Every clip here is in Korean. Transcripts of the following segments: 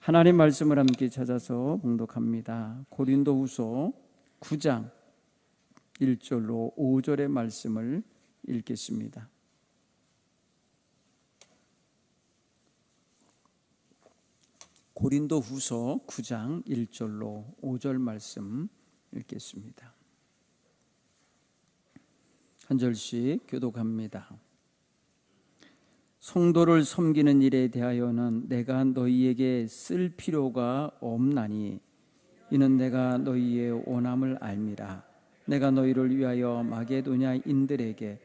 하나님 말씀을 함께 찾아서 봉독합니다. 고린도후서 9장 1절로 5절의 말씀을 읽겠습니다. 고린도후서 9장 1절로 5절 말씀 읽겠습니다. 한 절씩 교독합니다. 성도를 섬기는 일에 대하여는 내가 너희에게 쓸 필요가 없나니 이는 내가 너희의 원함을 알미라. 내가 너희를 위하여 마게도냐인들에게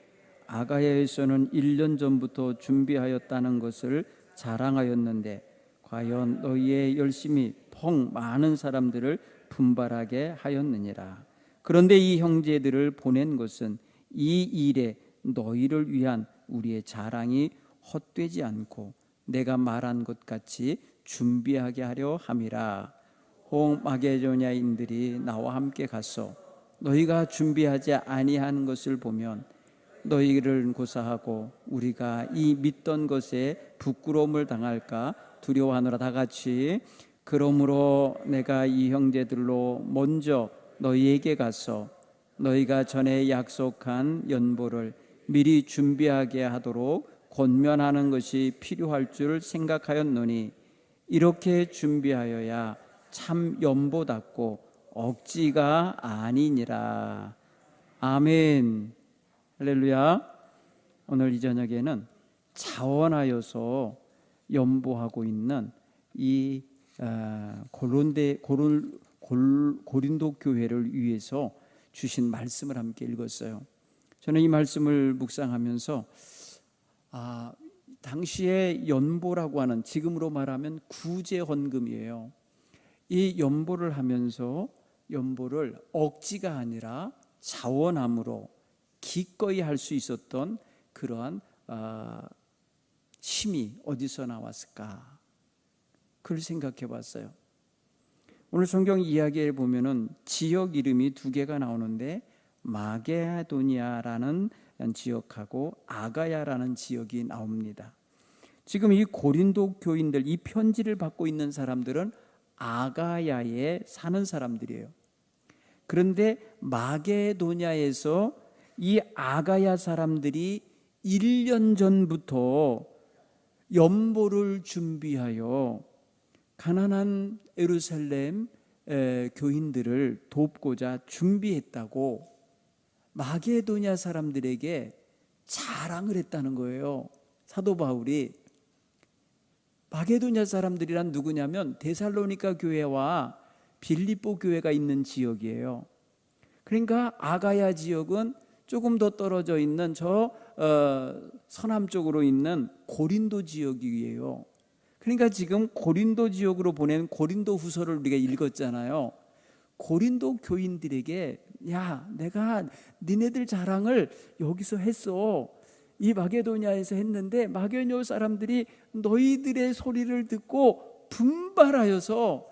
아가야에서는 1년 전부터 준비하였다는 것을 자랑하였는데 과연 너희의 열심이 펑 많은 사람들을 분발하게 하였느니라. 그런데 이 형제들을 보낸 것은 이 일에 너희를 위한 우리의 자랑이 헛되지 않고 내가 말한 것 같이 준비하게 하려 함이라. 혹 마게도냐인들이 나와 함께 가서 너희가 준비하지 아니한 것을 보면 너희를 고사하고 우리가 이 믿던 것에 부끄러움을 당할까 두려워하노라. 다 같이 그러므로 내가 이 형제들로 먼저 너희에게 가서 너희가 전에 약속한 연보를 미리 준비하게 하도록 권면하는 것이 필요할 줄 생각하였노니 이렇게 준비하여야 참 연보답고 억지가 아니니라. 아멘. 할렐루야. 오늘 이 저녁에는 자원하여서 연보하고 있는 이 고린도 교회를 위해서 주신 말씀을 함께 읽었어요. 저는 이 말씀을 묵상하면서 당시에 연보라고 하는, 지금으로 말하면 구제 헌금이에요. 이 연보를 하면서 연보를 억지가 아니라 자원함으로 기꺼이 할 수 있었던 그러한 힘이 어디서 나왔을까? 그걸 생각해 봤어요. 오늘 성경 이야기에 보면은 지역 이름이 두 개가 나오는데 마게도니아라는 지역하고 아가야라는 지역이 나옵니다. 지금 이 고린도 교인들, 이 편지를 받고 있는 사람들은 아가야에 사는 사람들이에요. 그런데 마게도냐에서 이 아가야 사람들이 1년 전부터 연보를 준비하여 가난한 예루살렘 교인들을 돕고자 준비했다고 마게도냐 사람들에게 자랑을 했다는 거예요. 사도 바울이. 마게도냐 사람들이란 누구냐면 데살로니가 교회와 빌립보 교회가 있는 지역이에요. 그러니까 아가야 지역은 조금 더 떨어져 있는 서남쪽으로 있는 고린도 지역이에요. 그러니까 지금 고린도 지역으로 보낸 고린도 후서를 우리가 읽었잖아요. 고린도 교인들에게 야, 내가 니네들 자랑을 여기서 했어. 이 마게도냐에서 했는데 마게도냐 사람들이 너희들의 소리를 듣고 분발하여서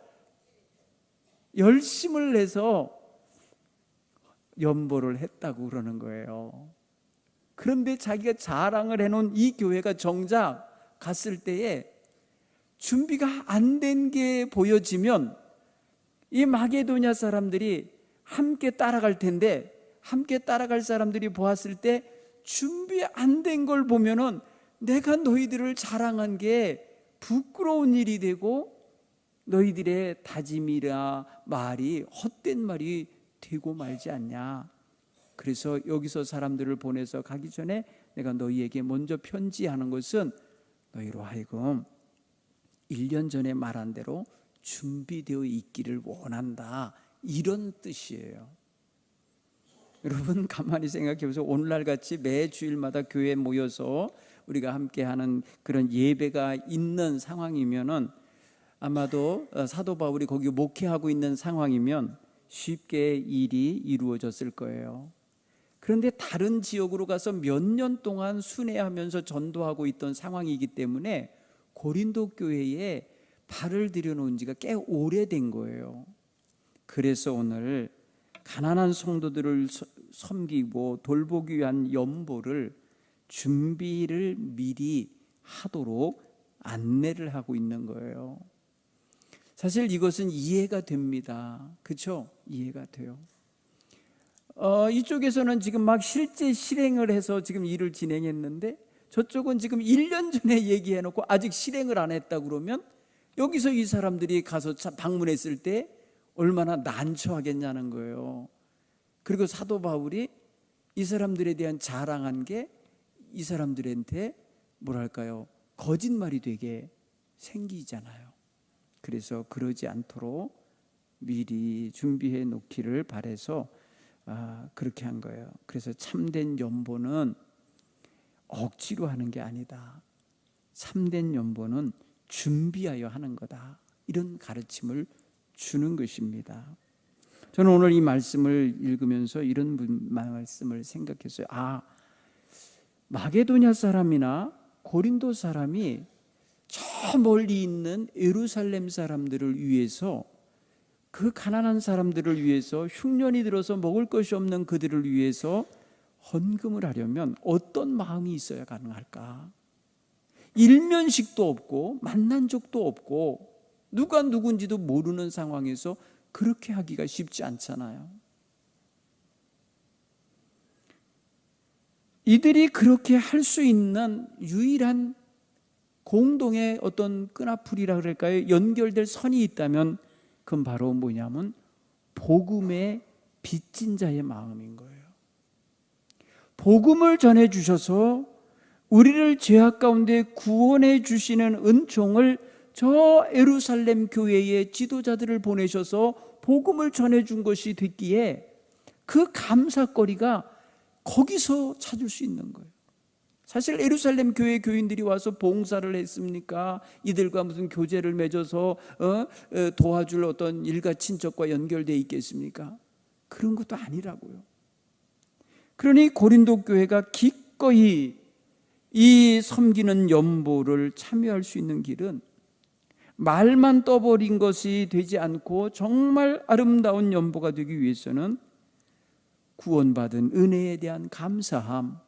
열심을 내서 연보를 했다고 그러는 거예요. 그런데 자기가 자랑을 해놓은 이 교회가 정작 갔을 때에 준비가 안 된 게 보여지면 이 마게도냐 사람들이 함께 따라갈 텐데, 함께 따라갈 사람들이 보았을 때 준비 안 된 걸 보면은 내가 너희들을 자랑한 게 부끄러운 일이 되고 너희들의 다짐이라 말이 헛된 말이 되고 말지 않냐. 그래서 여기서 사람들을 보내서 가기 전에 내가 너희에게 먼저 편지하는 것은 너희로 하여금 1년 전에 말한 대로 준비되어 있기를 원한다, 이런 뜻이에요. 여러분 가만히 생각해 보세요. 오늘날 같이 매 주일마다 교회에 모여서 우리가 함께하는 그런 예배가 있는 상황이면은 아마도 사도 바울이 거기 목회하고 있는 상황이면 쉽게 일이 이루어졌을 거예요. 그런데 다른 지역으로 가서 몇 년 동안 순회하면서 전도하고 있던 상황이기 때문에 고린도 교회에 발을 들여놓은 지가 꽤 오래된 거예요. 그래서 오늘 가난한 성도들을 섬기고 돌보기 위한 연보를 준비를 미리 하도록 안내를 하고 있는 거예요. 사실 이것은 이해가 됩니다. 그렇죠? 이해가 돼요. 이쪽에서는 지금 막 실제 실행을 해서 지금 일을 진행했는데 저쪽은 지금 1년 전에 얘기해놓고 아직 실행을 안 했다 그러면 여기서 이 사람들이 가서 방문했을 때 얼마나 난처하겠냐는 거예요. 그리고 사도 바울이 이 사람들에 대한 자랑한 게 이 사람들한테 뭐랄까요? 거짓말이 되게 생기잖아요. 그래서 그러지 않도록 미리 준비해 놓기를 바라서 그렇게 한 거예요. 그래서 참된 연보는 억지로 하는 게 아니다. 참된 연보는 준비하여 하는 거다. 이런 가르침을 주는 것입니다. 저는 오늘 이 말씀을 읽으면서 이런 말씀을 생각했어요. 마게도냐 사람이나 고린도 사람이 저 멀리 있는 예루살렘 사람들을 위해서, 그 가난한 사람들을 위해서, 흉년이 들어서 먹을 것이 없는 그들을 위해서 헌금을 하려면 어떤 마음이 있어야 가능할까? 일면식도 없고 만난 적도 없고 누가 누군지도 모르는 상황에서 그렇게 하기가 쉽지 않잖아요. 이들이 그렇게 할 수 있는 유일한 공동의 어떤 끈아풀이라 그럴까요? 연결될 선이 있다면 그건 바로 뭐냐면 복음의 빚진 자의 마음인 거예요. 복음을 전해 주셔서 우리를 죄악 가운데 구원해 주시는 은총을 저 예루살렘 교회의 지도자들을 보내셔서 복음을 전해 준 것이 됐기에 그 감사거리가 거기서 찾을 수 있는 거예요. 사실 예루살렘 교회 교인들이 와서 봉사를 했습니까? 이들과 무슨 교제를 맺어서 도와줄 어떤 일가 친척과 연결되어 있겠습니까? 그런 것도 아니라고요. 그러니 고린도 교회가 기꺼이 이 섬기는 연보를 참여할 수 있는 길은 말만 떠버린 것이 되지 않고 정말 아름다운 연보가 되기 위해서는 구원받은 은혜에 대한 감사함,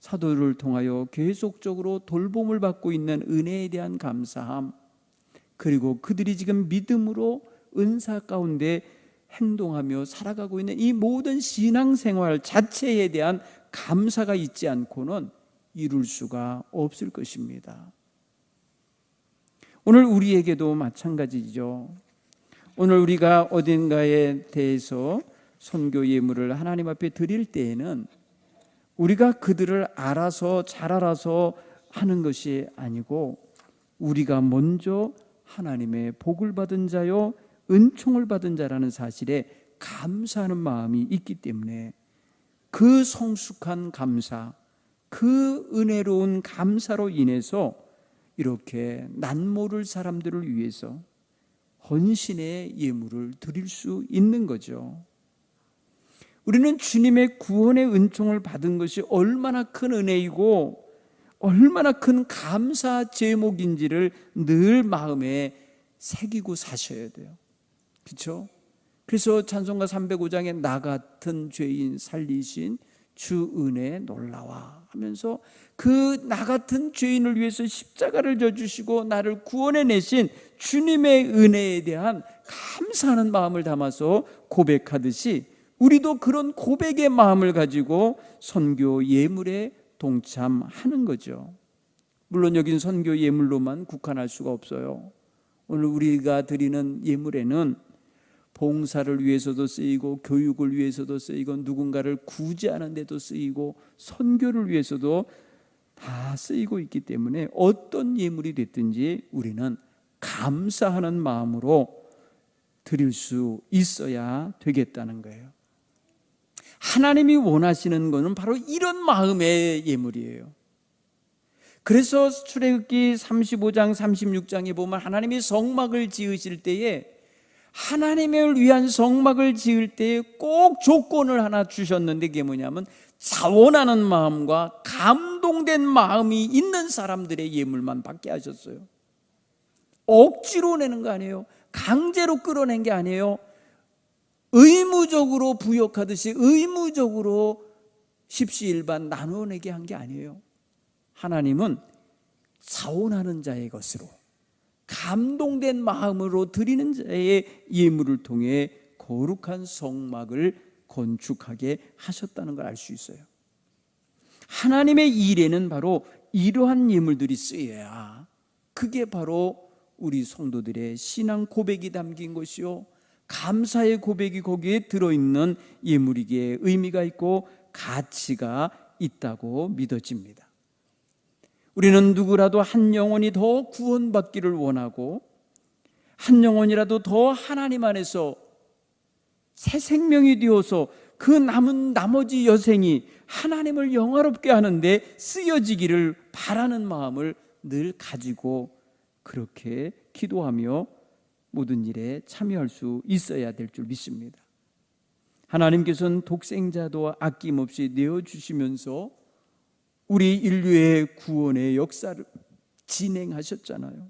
사도를 통하여 계속적으로 돌봄을 받고 있는 은혜에 대한 감사함, 그리고 그들이 지금 믿음으로 은사 가운데 행동하며 살아가고 있는 이 모든 신앙생활 자체에 대한 감사가 있지 않고는 이룰 수가 없을 것입니다. 오늘 우리에게도 마찬가지죠. 오늘 우리가 어딘가에 대해서 선교 예물을 하나님 앞에 드릴 때에는 우리가 그들을 잘 알아서 하는 것이 아니고 우리가 먼저 하나님의 복을 받은 자요 은총을 받은 자라는 사실에 감사하는 마음이 있기 때문에 그 성숙한 감사, 그 은혜로운 감사로 인해서 이렇게 난모를 사람들을 위해서 헌신의 예물을 드릴 수 있는 거죠. 우리는 주님의 구원의 은총을 받은 것이 얼마나 큰 은혜이고 얼마나 큰 감사 제목인지를 늘 마음에 새기고 사셔야 돼요. 그렇죠? 그래서 찬송가 305장에 나 같은 죄인 살리신 주 은혜 놀라와 하면서 그 나 같은 죄인을 위해서 십자가를 져주시고 나를 구원해내신 주님의 은혜에 대한 감사하는 마음을 담아서 고백하듯이 우리도 그런 고백의 마음을 가지고 선교 예물에 동참하는 거죠. 물론 여긴 선교 예물로만 국한할 수가 없어요. 오늘 우리가 드리는 예물에는 봉사를 위해서도 쓰이고 교육을 위해서도 쓰이고 누군가를 구제하는 데도 쓰이고 선교를 위해서도 다 쓰이고 있기 때문에 어떤 예물이 됐든지 우리는 감사하는 마음으로 드릴 수 있어야 되겠다는 거예요. 하나님이 원하시는 것은 바로 이런 마음의 예물이에요. 그래서 출애굽기 35장 36장에 보면 하나님이 성막을 지으실 때에 하나님을 위한 성막을 지을 때에 꼭 조건을 하나 주셨는데 그게 뭐냐면 자원하는 마음과 감동된 마음이 있는 사람들의 예물만 받게 하셨어요. 억지로 내는 거 아니에요. 강제로 끌어낸 게 아니에요. 의무적으로 부역하듯이 의무적으로 십시일반 나눠내게 한 게 아니에요. 하나님은 자원하는 자의 것으로 감동된 마음으로 드리는 자의 예물을 통해 거룩한 성막을 건축하게 하셨다는 걸 알 수 있어요. 하나님의 일에는 바로 이러한 예물들이 쓰여야 그게 바로 우리 성도들의 신앙 고백이 담긴 것이요, 감사의 고백이 거기에 들어있는 예물이기에 의미가 있고 가치가 있다고 믿어집니다. 우리는 누구라도 한 영혼이 더 구원받기를 원하고 한 영혼이라도 더 하나님 안에서 새 생명이 되어서 그 남은 나머지 여생이 하나님을 영화롭게 하는데 쓰여지기를 바라는 마음을 늘 가지고 그렇게 기도하며 모든 일에 참여할 수 있어야 될 줄 믿습니다. 하나님께서는 독생자도 아낌없이 내어주시면서 우리 인류의 구원의 역사를 진행하셨잖아요.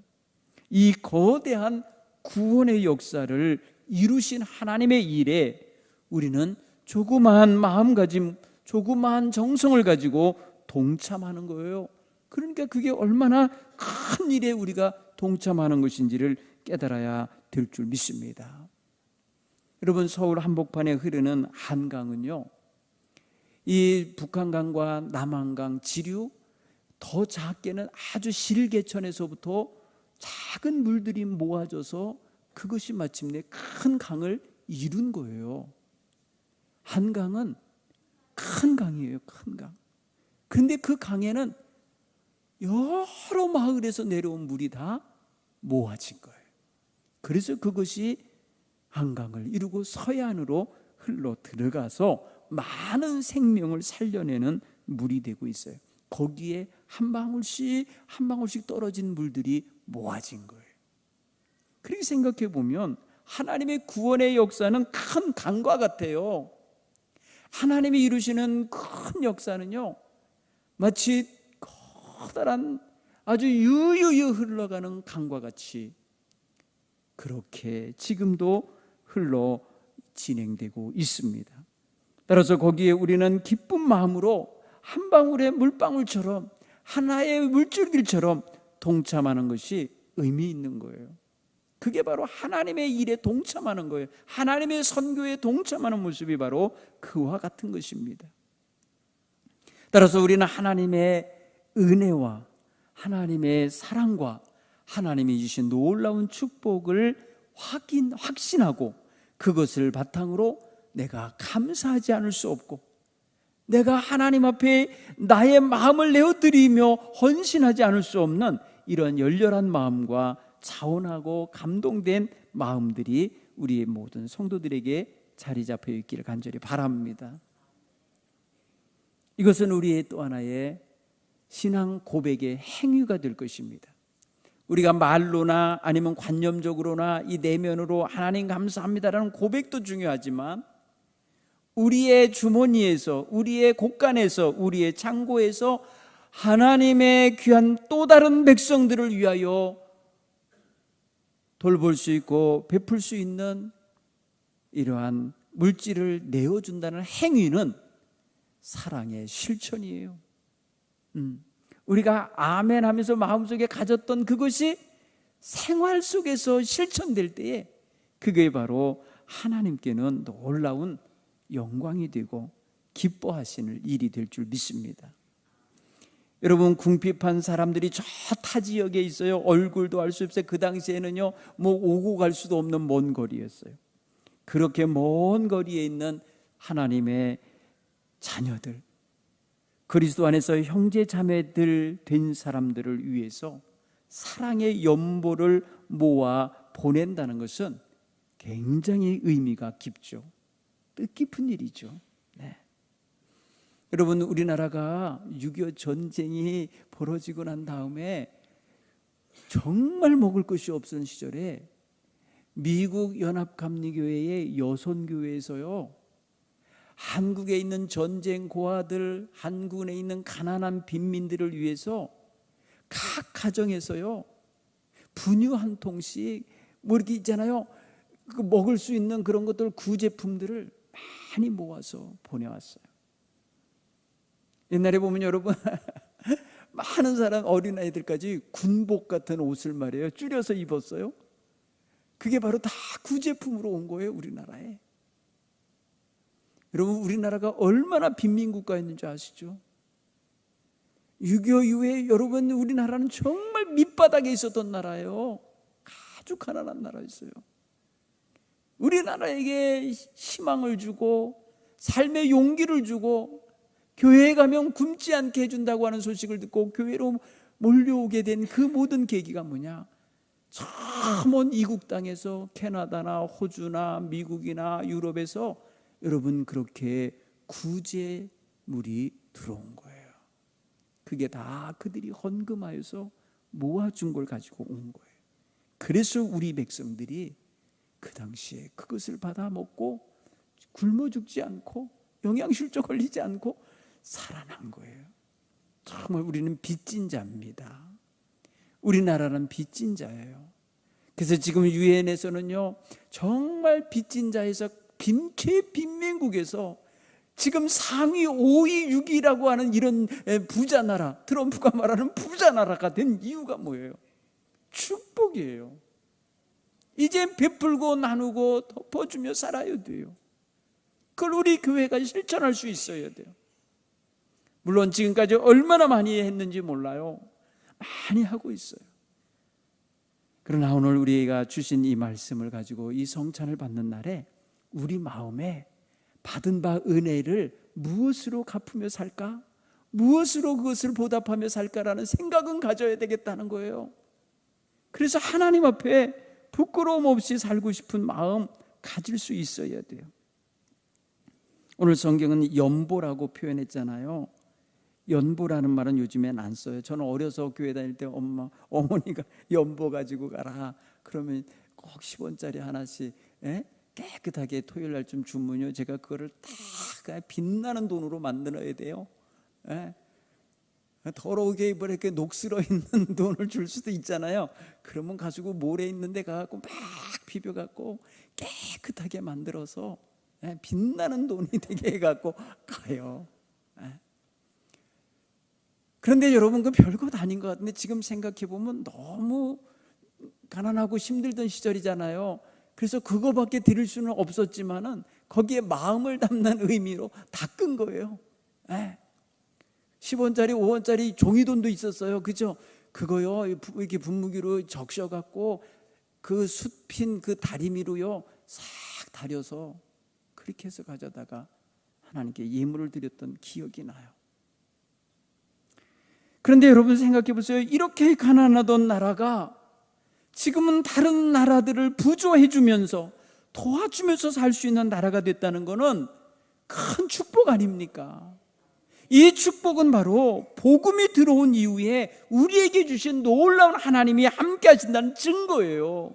이 거대한 구원의 역사를 이루신 하나님의 일에 우리는 조그마한 마음가짐, 조그마한 정성을 가지고 동참하는 거예요. 그러니까 그게 얼마나 큰 일에 우리가 동참하는 것인지를 깨달아야 될 줄 믿습니다. 여러분, 서울 한복판에 흐르는 한강은요, 이 북한강과 남한강 지류, 더 작게는 아주 실개천에서부터 작은 물들이 모아져서 그것이 마침내 큰 강을 이룬 거예요. 한강은 큰 강이에요, 큰 강. 그런데 그 강에는 여러 마을에서 내려온 물이 다 모아진 거예요. 그래서 그것이 한강을 이루고 서해안으로 흘러 들어가서 많은 생명을 살려내는 물이 되고 있어요. 거기에 한 방울씩 한 방울씩 떨어진 물들이 모아진 거예요. 그렇게 생각해 보면 하나님의 구원의 역사는 큰 강과 같아요. 하나님이 이루시는 큰 역사는요, 마치 커다란 아주 유유유 흘러가는 강과 같이 그렇게 지금도 흘러 진행되고 있습니다. 따라서 거기에 우리는 기쁜 마음으로 한 방울의 물방울처럼, 하나의 물줄기처럼 동참하는 것이 의미 있는 거예요. 그게 바로 하나님의 일에 동참하는 거예요. 하나님의 선교에 동참하는 모습이 바로 그와 같은 것입니다. 따라서 우리는 하나님의 은혜와 하나님의 사랑과 하나님이 주신 놀라운 축복을 확신하고 그것을 바탕으로 내가 감사하지 않을 수 없고, 내가 하나님 앞에 나의 마음을 내어드리며 헌신하지 않을 수 없는 이런 열렬한 마음과 자원하고 감동된 마음들이 우리의 모든 성도들에게 자리 잡혀 있기를 간절히 바랍니다. 이것은 우리의 또 하나의 신앙 고백의 행위가 될 것입니다. 우리가 말로나 아니면 관념적으로나 이 내면으로 하나님 감사합니다라는 고백도 중요하지만 우리의 주머니에서, 우리의 곳간에서, 우리의 창고에서 하나님의 귀한 또 다른 백성들을 위하여 돌볼 수 있고 베풀 수 있는 이러한 물질을 내어준다는 행위는 사랑의 실천이에요. 우리가 아멘 하면서 마음속에 가졌던 그것이 생활 속에서 실천될 때에 그게 바로 하나님께는 놀라운 영광이 되고 기뻐하시는 일이 될 줄 믿습니다. 여러분, 궁핍한 사람들이 저 타 지역에 있어요. 얼굴도 알 수 없어요. 그 당시에는요, 뭐 오고 갈 수도 없는 먼 거리였어요. 그렇게 먼 거리에 있는 하나님의 자녀들, 그리스도 안에서 형제 자매들 된 사람들을 위해서 사랑의 연보를 모아 보낸다는 것은 굉장히 의미가 깊죠. 뜻깊은 일이죠. 네. 여러분, 우리나라가 6.25 전쟁이 벌어지고 난 다음에 정말 먹을 것이 없던 시절에 미국 연합감리교회의 여선교회에서요, 한국에 있는 전쟁 고아들, 한국에 있는 가난한 빈민들을 위해서 각 가정에서요, 분유 한 통씩 뭐 이렇게 있잖아요, 그 먹을 수 있는 그런 것들, 구제품들을 많이 모아서 보내왔어요. 옛날에 보면 여러분 많은 사람, 어린아이들까지 군복 같은 옷을 말이에요 줄여서 입었어요. 그게 바로 다 구제품으로 온 거예요, 우리나라에. 여러분, 우리나라가 얼마나 빈민국가였는지 아시죠? 6.25 이후에 여러분, 우리나라는 정말 밑바닥에 있었던 나라예요. 아주 가난한 나라였어요. 우리나라에게 희망을 주고 삶의 용기를 주고 교회에 가면 굶지 않게 해준다고 하는 소식을 듣고 교회로 몰려오게 된 그 모든 계기가 뭐냐? 저 먼 이국 땅에서 캐나다나 호주나 미국이나 유럽에서 여러분 그렇게 구제물이 들어온 거예요. 그게 다 그들이 헌금하여서 모아준 걸 가지고 온 거예요. 그래서 우리 백성들이 그 당시에 그것을 받아 먹고 굶어 죽지 않고 영양실조 걸리지 않고 살아난 거예요. 정말 우리는 빚진 자입니다. 우리나라는 빚진 자예요. 그래서 지금 유엔에서는요, 정말 빚진 자에서 최빈민국에서 지금 상위 5위, 6위라고 하는 이런 부자 나라, 트럼프가 말하는 부자 나라가 된 이유가 뭐예요? 축복이에요. 이제 베풀고 나누고 덮어주며 살아야 돼요. 그걸 우리 교회가 실천할 수 있어야 돼요. 물론 지금까지 얼마나 많이 했는지 몰라요. 많이 하고 있어요. 그러나 오늘 우리가 주신 이 말씀을 가지고 이 성찬을 받는 날에 우리 마음에 받은 바 은혜를 무엇으로 갚으며 살까? 무엇으로 그것을 보답하며 살까라는 생각은 가져야 되겠다는 거예요. 그래서 하나님 앞에 부끄러움 없이 살고 싶은 마음 가질 수 있어야 돼요. 오늘 성경은 연보라고 표현했잖아요. 연보라는 말은 요즘엔 안 써요. 저는 어려서 교회 다닐 때 어머니가 연보 가지고 가라 그러면 꼭 10원짜리 하나씩 깨끗하게 토요일 날 좀 주면요, 제가 그거를 다 빛나는 돈으로 만들어야 돼요. 더러우게 이렇게 녹슬어 있는 돈을 줄 수도 있잖아요. 그러면 가지고 모래 있는 데 가갖고 막 비벼갖고 깨끗하게 만들어서 빛나는 돈이 되게 해갖고 가요. 그런데 여러분, 그 별것 아닌 것 같은데 지금 생각해보면 너무 가난하고 힘들던 시절이잖아요. 그래서 그거밖에 드릴 수는 없었지만은 거기에 마음을 담는 의미로 다 끈 거예요. 10원짜리 5원짜리 종이돈도 있었어요. 그죠? 그거요 이렇게 분무기로 적셔갖고 그 숯핀 그 다리미로요 싹 다려서 그렇게 해서 가져다가 하나님께 예물을 드렸던 기억이 나요. 그런데 여러분 생각해 보세요. 이렇게 가난하던 나라가 지금은 다른 나라들을 부조해 주면서 도와주면서 살 수 있는 나라가 됐다는 것은 큰 축복 아닙니까? 이 축복은 바로 복음이 들어온 이후에 우리에게 주신 놀라운 하나님이 함께 하신다는 증거예요.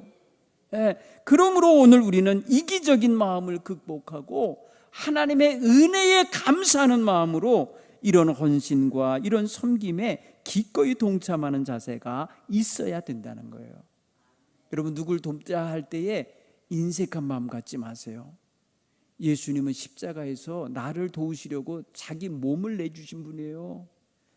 그러므로 오늘 우리는 이기적인 마음을 극복하고 하나님의 은혜에 감사하는 마음으로 이런 헌신과 이런 섬김에 기꺼이 동참하는 자세가 있어야 된다는 거예요. 여러분, 누굴 돕자 할 때에 인색한 마음 갖지 마세요. 예수님은 십자가에서 나를 도우시려고 자기 몸을 내주신 분이에요.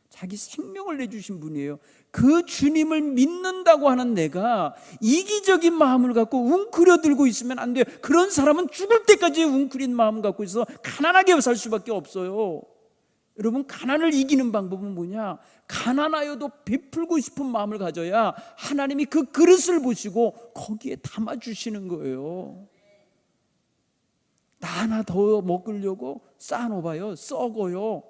자기 생명을 내주신 분이에요. 그 주님을 믿는다고 하는 내가 이기적인 마음을 갖고 웅크려들고 있으면 안 돼요. 그런 사람은 죽을 때까지 웅크린 마음 갖고 있어 가난하게 살 수밖에 없어요. 여러분, 가난을 이기는 방법은 뭐냐? 가난하여도 베풀고 싶은 마음을 가져야 하나님이 그 그릇을 보시고 거기에 담아주시는 거예요. 나 하나 더 먹으려고 쌓아놓아봐요. 썩어요.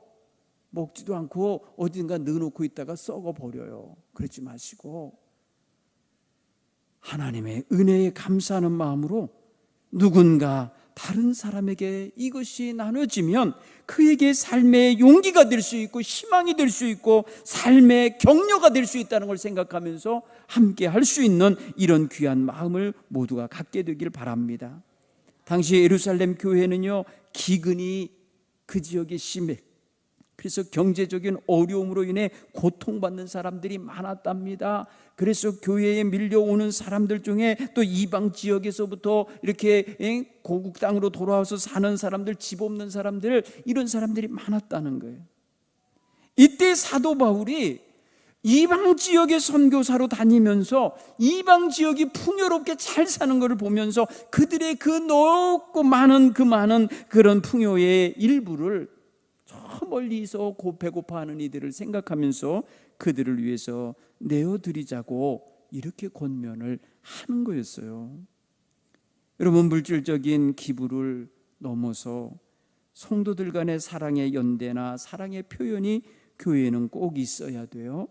먹지도 않고 어딘가 넣어놓고 있다가 썩어버려요. 그러지 마시고 하나님의 은혜에 감사하는 마음으로 누군가 다른 사람에게 이것이 나눠지면 그에게 삶의 용기가 될 수 있고 희망이 될 수 있고 삶의 격려가 될 수 있다는 걸 생각하면서 함께 할 수 있는 이런 귀한 마음을 모두가 갖게 되길 바랍니다. 당시 예루살렘 교회는요, 기근이 그 지역에 심해 그래서 경제적인 어려움으로 인해 고통받는 사람들이 많았답니다. 그래서 교회에 밀려오는 사람들 중에 또 이방 지역에서부터 이렇게 고국 땅으로 돌아와서 사는 사람들, 집 없는 사람들, 이런 사람들이 많았다는 거예요. 이때 사도 바울이 이방 지역의 선교사로 다니면서 이방 지역이 풍요롭게 잘 사는 것을 보면서 그들의 그 높고 많은 그런 풍요의 일부를 저 멀리서 배고파하는 이들을 생각하면서 그들을 위해서 내어드리자고 이렇게 권면을 하는 거였어요. 여러분, 물질적인 기부를 넘어서 성도들 간의 사랑의 연대나 사랑의 표현이 교회에는 꼭 있어야 돼요.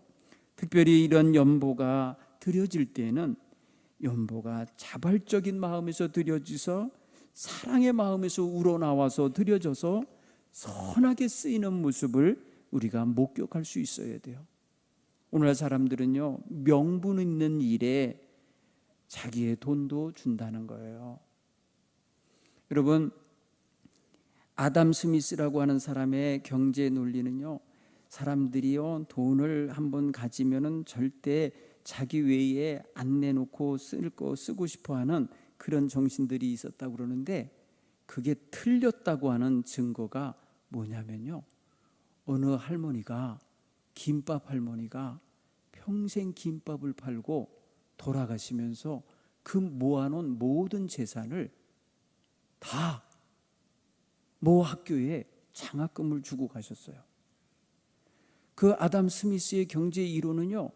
특별히 이런 연보가 드려질 때는 연보가 자발적인 마음에서 드려져서 사랑의 마음에서 우러나와서 드려져서 선하게 쓰이는 모습을 우리가 목격할 수 있어야 돼요. 오늘날 사람들은요, 명분 있는 일에 자기의 돈도 준다는 거예요. 여러분, 아담 스미스라고 하는 사람의 경제 논리는요, 사람들이요 돈을 한번 가지면은 절대 자기 외에 안 내놓고 쓰고 싶어하는 그런 정신들이 있었다고 그러는데, 그게 틀렸다고 하는 증거가 뭐냐면요, 어느 할머니가, 김밥 할머니가 평생 김밥을 팔고 돌아가시면서 그 모아놓은 모든 재산을 다 모 학교에 장학금을 주고 가셨어요. 그 아담 스미스의 경제 이론은요,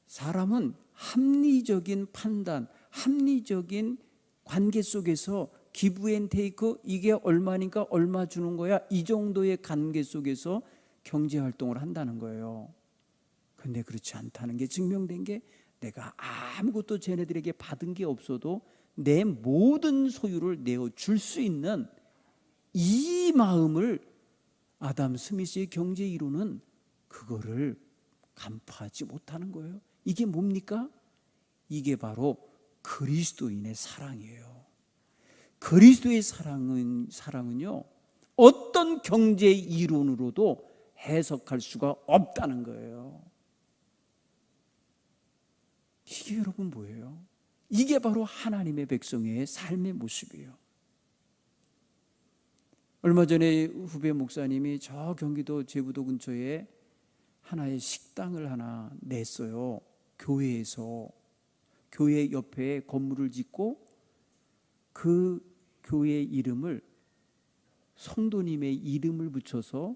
사람은 합리적인 판단, 합리적인 관계 속에서 기브 앤 테이크, 이게 얼마니까 얼마 주는 거야, 이 정도의 관계 속에서 경제 활동을 한다는 거예요. 그런데 그렇지 않다는 게 증명된 게, 내가 아무것도 쟤네들에게 받은 게 없어도 내 모든 소유를 내어줄 수 있는 이 마음을 아담 스미스의 경제 이론은 그거를 간파하지 못하는 거예요. 이게 뭡니까? 이게 바로 그리스도인의 사랑이에요. 그리스도의 사랑은요, 어떤 경제 이론으로도 해석할 수가 없다는 거예요. 이게 여러분 뭐예요? 이게 바로 하나님의 백성의 삶의 모습이에요. 얼마 전에 후배 목사님이 저 경기도 제부도 근처에 하나의 식당을 하나 냈어요. 교회에서. 교회 옆에 건물을 짓고 그 교회 이름을, 성도님의 이름을 붙여서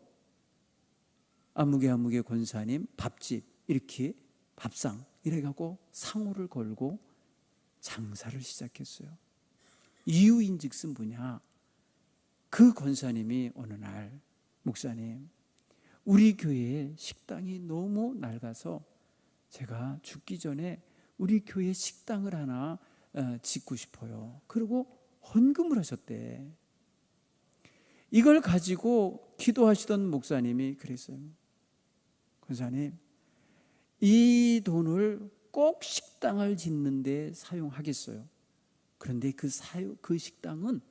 아무개 권사님 밥집, 이렇게 밥상 이래갖고 상호를 걸고 장사를 시작했어요. 이유인즉슨 뭐냐, 그 권사님이 어느 날, 목사님, 우리 교회에 식당이 너무 낡아서 제가 죽기 전에 우리 교회 식당을 하나 짓고 싶어요. 그리고 헌금을 하셨대. 이걸 가지고 기도하시던 목사님이 그랬어요. 권사님, 이 돈을 꼭 식당을 짓는 데 사용하겠어요. 그런데 그 식당은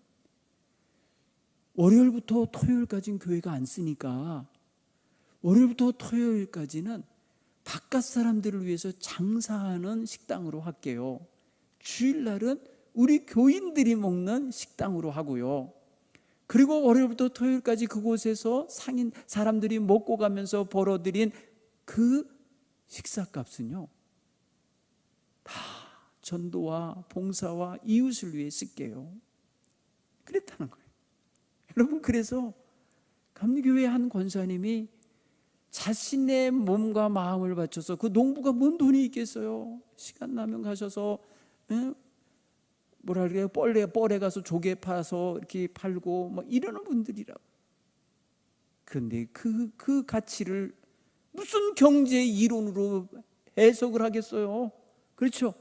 월요일부터 토요일까지는 교회가 안 쓰니까 월요일부터 토요일까지는 바깥 사람들을 위해서 장사하는 식당으로 할게요. 주일날은 우리 교인들이 먹는 식당으로 하고요. 그리고 월요일부터 토요일까지 그곳에서 상인 사람들이 먹고 가면서 벌어들인 그 식사값은요, 다 전도와 봉사와 이웃을 위해 쓸게요. 그랬다는 거예요. 여러분, 그래서 감리교회 한 권사님이 자신의 몸과 마음을 바쳐서, 그 농부가 뭔 돈이 있겠어요? 시간 나면 가셔서 뻘에 가서 조개 파서 이렇게 팔고 뭐 이러는 분들이라고. 그런데 그 가치를 무슨 경제 이론으로 해석을 하겠어요? 그렇죠?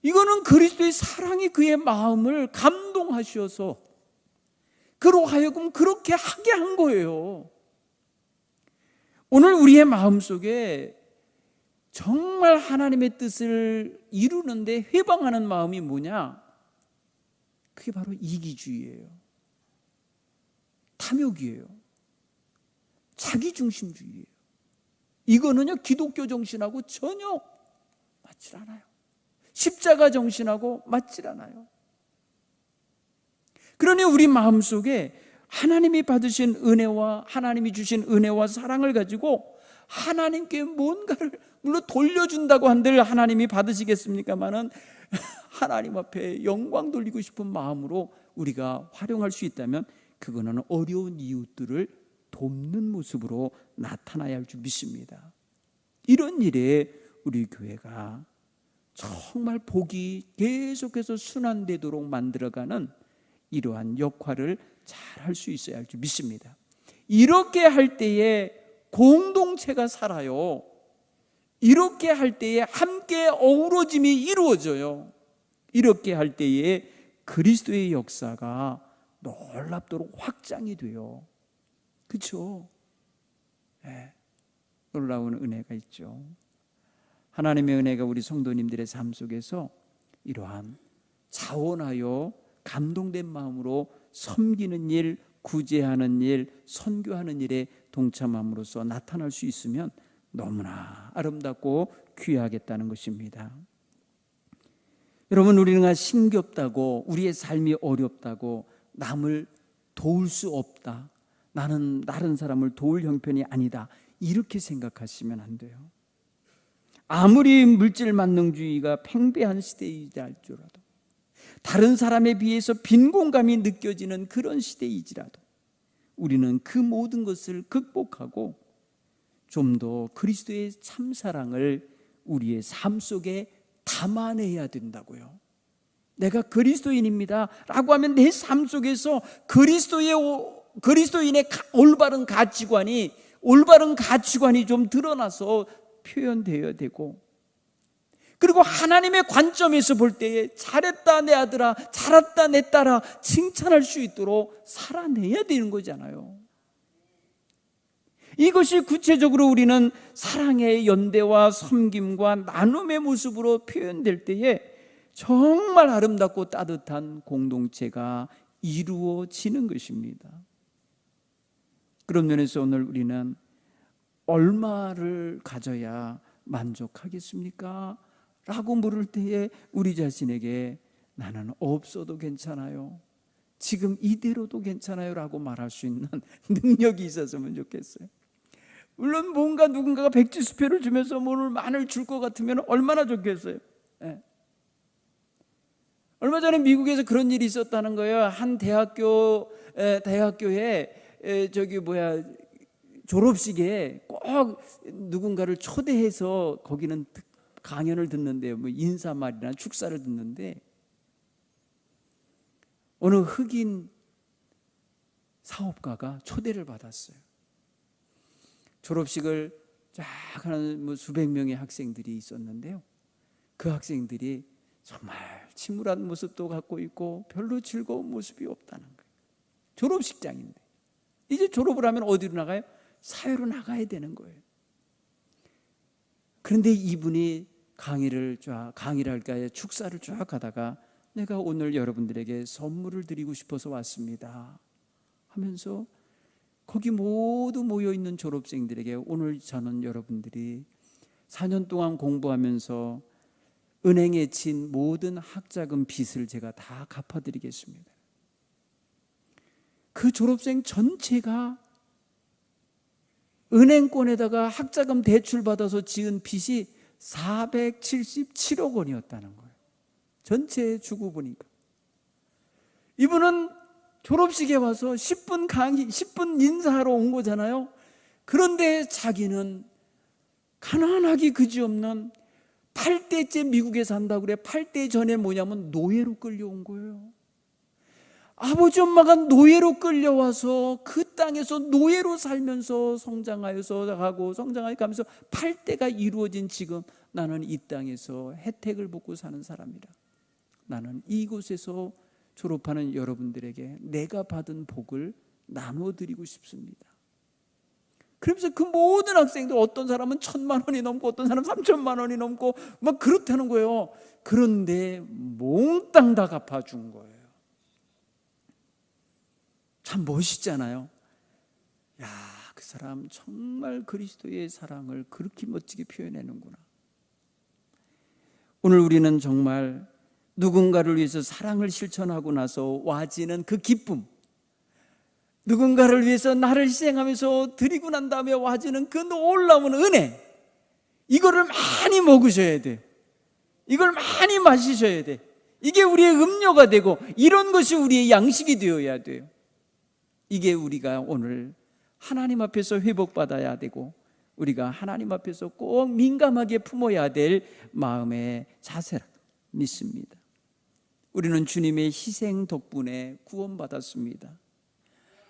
이거는 그리스도의 사랑이 그의 마음을 감동하셔서 그로 하여금 그렇게 하게 한 거예요. 오늘 우리의 마음속에 정말 하나님의 뜻을 이루는데 회방하는 마음이 뭐냐? 그게 바로 이기주의예요. 탐욕이에요. 자기중심주의예요. 이거는요, 기독교 정신하고 전혀 맞질 않아요. 십자가 정신하고 맞질 않아요. 그러니 우리 마음속에 하나님이 받으신 은혜와 하나님이 주신 은혜와 사랑을 가지고 하나님께 뭔가를 물론 돌려준다고 한들 하나님이 받으시겠습니까마는 하나님 앞에 영광 돌리고 싶은 마음으로 우리가 활용할 수 있다면 그거는 어려운 이웃들을 돕는 모습으로 나타나야 할 줄 믿습니다. 이런 일에 우리 교회가 정말 복이 계속해서 순환되도록 만들어가는 이러한 역할을 잘 할 수 있어야 할 줄 믿습니다. 이렇게 할 때에 공동체가 살아요. 이렇게 할 때에 함께 어우러짐이 이루어져요. 이렇게 할 때에 그리스도의 역사가 놀랍도록 확장이 돼요. 그렇죠? 네. 놀라운 은혜가 있죠. 하나님의 은혜가 우리 성도님들의 삶 속에서 이러한 자원하여 감동된 마음으로 섬기는 일, 구제하는 일, 선교하는 일에 동참함으로써 나타날 수 있으면 너무나 아름답고 귀하겠다는 것입니다. 여러분, 우리는 힘겹다고, 우리의 삶이 어렵다고, 남을 도울 수 없다, 나는 다른 사람을 도울 형편이 아니다, 이렇게 생각하시면 안 돼요. 아무리 물질 만능주의가 팽배한 시대이자 할지라도, 다른 사람에 비해서 빈곤감이 느껴지는 그런 시대이지라도 우리는 그 모든 것을 극복하고 좀 더 그리스도의 참사랑을 우리의 삶 속에 담아내야 된다고요. 내가 그리스도인입니다 라고 하면 내 삶 속에서 그리스도인의 올바른 가치관이 좀 드러나서 표현되어야 되고, 그리고 하나님의 관점에서 볼 때에 잘했다 내 아들아, 잘했다 내 딸아 칭찬할 수 있도록 살아내야 되는 거잖아요. 이것이 구체적으로 우리는 사랑의 연대와 섬김과 나눔의 모습으로 표현될 때에 정말 아름답고 따뜻한 공동체가 이루어지는 것입니다. 그런 면에서 오늘 우리는 얼마를 가져야 만족하겠습니까? 라고 물을 때에 우리 자신에게 나는 없어도 괜찮아요, 지금 이대로도 괜찮아요 라고 말할 수 있는 능력이 있었으면 좋겠어요. 물론 뭔가 누군가가 백지수표를 주면서 오늘 만을 줄 것 같으면 얼마나 좋겠어요. 네. 얼마 전에 미국에서 그런 일이 있었다는 거예요. 한 대학교에 졸업식에 꼭 누군가를 초대해서 거기는 강연을 듣는데요, 뭐 인사말이나 축사를 듣는데 어느 흑인 사업가가 초대를 받았어요. 졸업식을 쫙 하는 수백 명의 학생들이 있었는데요, 그 학생들이 정말 침울한 모습도 갖고 있고 별로 즐거운 모습이 없다는 거예요. 졸업식장인데 이제 졸업을 하면 어디로 나가요? 사회로 나가야 되는 거예요. 그런데 이분이 강의를 할까요? 축사를 쫙 하다가 내가 오늘 여러분들에게 선물을 드리고 싶어서 왔습니다 하면서 거기 모두 모여있는 졸업생들에게 오늘 저는 여러분들이 4년 동안 공부하면서 은행에 진 모든 학자금 빚을 제가 다 갚아드리겠습니다. 그 졸업생 전체가 은행권에다가 학자금 대출 받아서 지은 빚이 477억 원이었다는 거예요. 전체 주고 보니까. 이분은 졸업식에 와서 10분 인사하러 온 거잖아요. 그런데 자기는 가난하기 그지없는 8대째 미국에 산다고 그래. 8대 전에 뭐냐면 노예로 끌려온 거예요. 아버지 엄마가 노예로 끌려와서 그 땅에서 노예로 살면서 성장하면서 8대가 이루어진 지금 나는 이 땅에서 혜택을 받고 사는 사람이라. 나는 이곳에서 졸업하는 여러분들에게 내가 받은 복을 나눠드리고 싶습니다. 그러면서 그 모든 학생들, 어떤 사람은 1,000만 원이 넘고 어떤 사람은 3,000만 원이 넘고 막 그렇다는 거예요. 그런데 몽땅 다 갚아준 거예요. 참 멋있잖아요. 야, 그 사람 정말 그리스도의 사랑을 그렇게 멋지게 표현하는구나. 오늘 우리는 정말 누군가를 위해서 사랑을 실천하고 나서 와지는 그 기쁨, 누군가를 위해서 나를 희생하면서 드리고 난 다음에 와지는 그 놀라운 은혜, 이거를 많이 먹으셔야 돼. 이걸 많이 마시셔야 돼. 이게 우리의 음료가 되고 이런 것이 우리의 양식이 되어야 돼요. 이게 우리가 오늘 하나님 앞에서 회복받아야 되고 우리가 하나님 앞에서 꼭 민감하게 품어야 될 마음의 자세라 믿습니다. 우리는 주님의 희생 덕분에 구원받았습니다.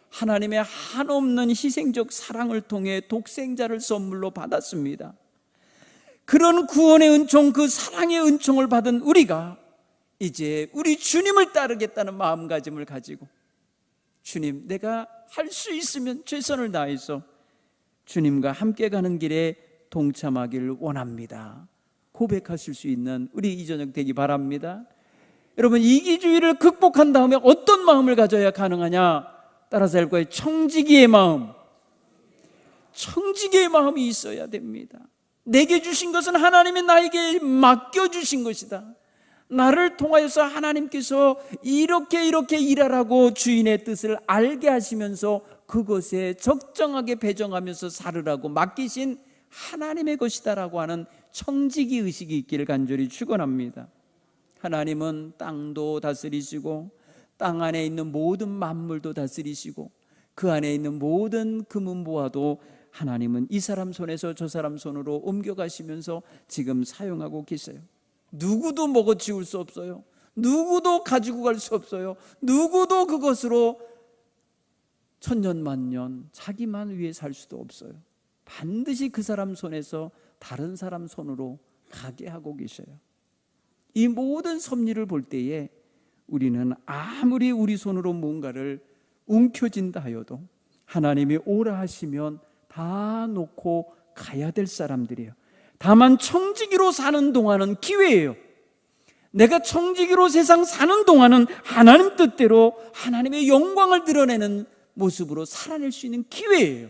하나님의 한없는 희생적 사랑을 통해 독생자를 선물로 받았습니다. 그런 구원의 은총, 그 사랑의 은총을 받은 우리가 이제 우리 주님을 따르겠다는 마음가짐을 가지고 주님, 내가 할 수 있으면 최선을 다해서 주님과 함께 가는 길에 동참하기를 원합니다. 고백하실 수 있는 우리 이 저녁 되기 바랍니다. 여러분, 이기주의를 극복한 다음에 어떤 마음을 가져야 가능하냐? 따라서 할 거예요. 청지기의 마음. 청지기의 마음이 있어야 됩니다. 내게 주신 것은 하나님이 나에게 맡겨주신 것이다. 나를 통하여서 하나님께서 이렇게 일하라고 주인의 뜻을 알게 하시면서 그것에 적정하게 배정하면서 살으라고 맡기신 하나님의 것이다라고 하는 청지기 의식이 있기를 간절히 축원합니다. 하나님은 땅도 다스리시고 땅 안에 있는 모든 만물도 다스리시고 그 안에 있는 모든 금은보화도 하나님은 이 사람 손에서 저 사람 손으로 옮겨가시면서 지금 사용하고 계세요. 누구도 먹어치울 수 없어요. 누구도 가지고 갈 수 없어요. 누구도 그것으로 천년만년 자기만 위해 살 수도 없어요. 반드시 그 사람 손에서 다른 사람 손으로 가게 하고 계셔요. 이 모든 섭리를 볼 때에 우리는 아무리 우리 손으로 뭔가를 움켜쥔다 하여도 하나님이 오라 하시면 다 놓고 가야 될 사람들이에요. 다만 청지기로 사는 동안은 기회예요. 내가 청지기로 세상 사는 동안은 하나님 뜻대로 하나님의 영광을 드러내는 모습으로 살아낼 수 있는 기회예요.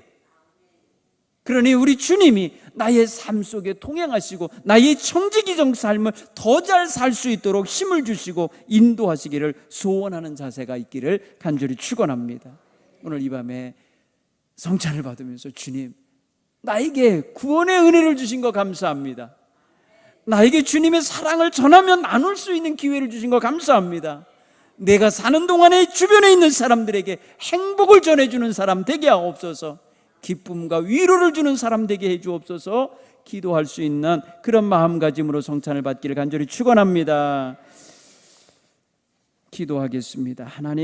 그러니 우리 주님이 나의 삶 속에 동행하시고 나의 청지기적 삶을 더 잘 살 수 있도록 힘을 주시고 인도하시기를 소원하는 자세가 있기를 간절히 축원합니다. 오늘 이 밤에 성찬을 받으면서 주님, 나에게 구원의 은혜를 주신 거 감사합니다. 나에게 주님의 사랑을 전하며 나눌 수 있는 기회를 주신 거 감사합니다. 내가 사는 동안에 주변에 있는 사람들에게 행복을 전해주는 사람 되게 하옵소서. 기쁨과 위로를 주는 사람 되게 해주옵소서. 기도할 수 있는 그런 마음가짐으로 성찬을 받기를 간절히 축원합니다. 기도하겠습니다. 하나님,